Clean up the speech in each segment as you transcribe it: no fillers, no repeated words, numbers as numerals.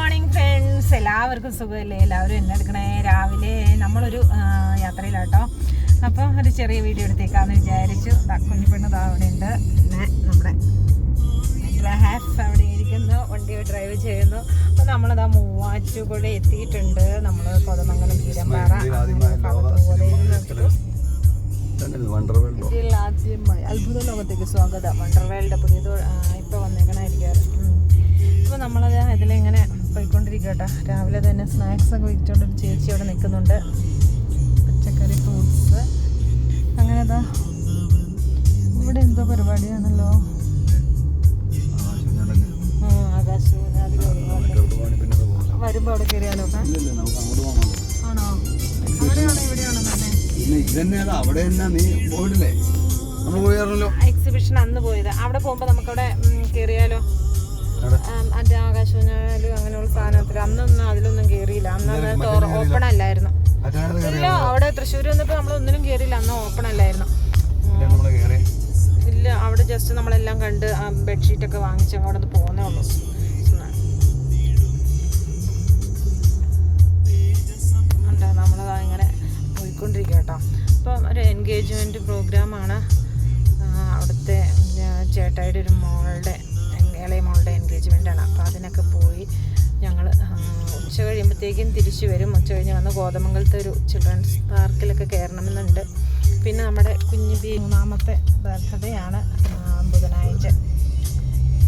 Morning friends, എല്ലാവർക്കും സുഖമല്ലേ? എല്ലാവരും എന്നെ എടുക്കണേ. രാവിലെ നമ്മളൊരു യാത്രയിലാട്ടോ. അപ്പോൾ ഒരു ചെറിയ വീഡിയോ എടുത്തേക്കാന്ന് വിചാരിച്ചു. കുഞ്ഞിപ്പെണ്ണ് അവിടെ ഉണ്ട്. പിന്നെ നമ്മുടെ ഹാഫ് അവിടെ ഇരിക്കുന്നു, വണ്ടി ഡ്രൈവ് ചെയ്യുന്നു. അപ്പോൾ നമ്മളിതാ മൂവാറ്റുപുഴ എത്തിയിട്ടുണ്ട്. നമ്മൾ കോതമംഗലം കീരമ്പാറ അത്ഭുത ലോകത്തേക്ക് സ്വാഗതം. വണ്ടർവേൾഡ് പുതിയത് ഇപ്പോൾ വന്നേക്കണായിരിക്കും. അപ്പോൾ നമ്മളത് ഇതിലിങ്ങനെ പോയിക്കൊണ്ടിരിക്കുക കേട്ടോ. രാവിലെ തന്നെ സ്നാക്സൊക്കെ വിളിച്ചുകൊണ്ടൊരു ചേച്ചി അവിടെ നിൽക്കുന്നുണ്ട്. പച്ചക്കറി, ഫ്രൂട്ട്സ്, അങ്ങനെ ഇതാ ഇവിടെ എന്തോ പരിപാടിയാണല്ലോ. ആകാശവും വരുമ്പോൾ അവിടെ കയറിയാലോ? ആണോ? അവിടെയാണോ ഇവിടെയാണോ തന്നെ? എക്സിബിഷൻ അന്ന് പോയത്. അവിടെ പോകുമ്പോൾ നമുക്കവിടെ കയറിയാലോ? അതിൻ്റെ ആകാശവാണിയിലും അങ്ങനെയുള്ള സാധനത്തിൽ അന്നൊന്നും അതിലൊന്നും കയറിയില്ല. അന്ന് ഓപ്പൺ അല്ലായിരുന്നു. ഇല്ല, അവിടെ തൃശ്ശൂർ വന്നപ്പോൾ നമ്മളൊന്നിനും കയറിയില്ല. അന്ന് ഓപ്പൺ അല്ലായിരുന്നു. ഇല്ല, അവിടെ ജസ്റ്റ് നമ്മളെല്ലാം കണ്ട് ബെഡ്ഷീറ്റൊക്കെ വാങ്ങിച്ച് അവിടെ നിന്ന് പോകുന്നേ ഉള്ളൂ. ഉണ്ട്, നമ്മളതാ ഇങ്ങനെ പോയിക്കൊണ്ടിരിക്കുക കേട്ടോ. അപ്പം ഒരു എൻഗേജ്മെൻറ്റ് പ്രോഗ്രാമാണ്. അവിടുത്തെ ചേട്ടായിയുടെ ഒരു മോളുടെ ഇളയ മോളുടെ എൻഗേജ്മെൻറ്റാണ്. അപ്പോൾ അതിനൊക്കെ പോയി ഞങ്ങൾ ഉച്ച കഴിയുമ്പോഴത്തേക്കും തിരിച്ചു വരും. ഉച്ച കഴിഞ്ഞ് വന്ന് കോതമംഗലത്തെ ഒരു ചിൽഡ്രൻസ് പാർക്കിലൊക്കെ കയറണമെന്നുണ്ട്. പിന്നെ നമ്മുടെ കുഞ്ഞിബി 3ാമത്തെ ബർത്ത്ഡേ ആണ്. ബുധനാഴ്ച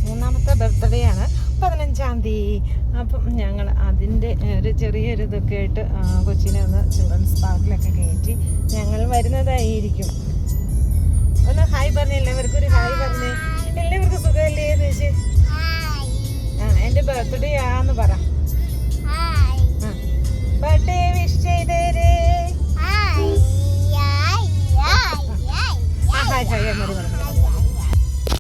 3ാമത്തെ ബർത്ത്ഡേ ആണ്, 15-ാം തീയതി. അപ്പം ഞങ്ങൾ അതിൻ്റെ ഒരു ചെറിയൊരു ഇതൊക്കെ ആയിട്ട് കൊച്ചിനെ ഒന്ന് ചിൽഡ്രൻസ് പാർക്കിലൊക്കെ കയറ്റി ഞങ്ങൾ വരുന്നതായിരിക്കും. ഒന്ന് ഹായ് പറഞ്ഞേ, എല്ലാവർക്കും ഒരു ഹായ് പറഞ്ഞേ. എല്ലാവർക്കും സുഖമല്ലേ എന്ന് ചോദിച്ചേ. എൻ്റെ ബർത്ത്ഡേ ആന്ന് പറ. ബർത്ത്ഡേ വിഷ് ചെയ്തേരേ. ഹായ് ഹായ് എന്നോട് പറഞ്ഞു.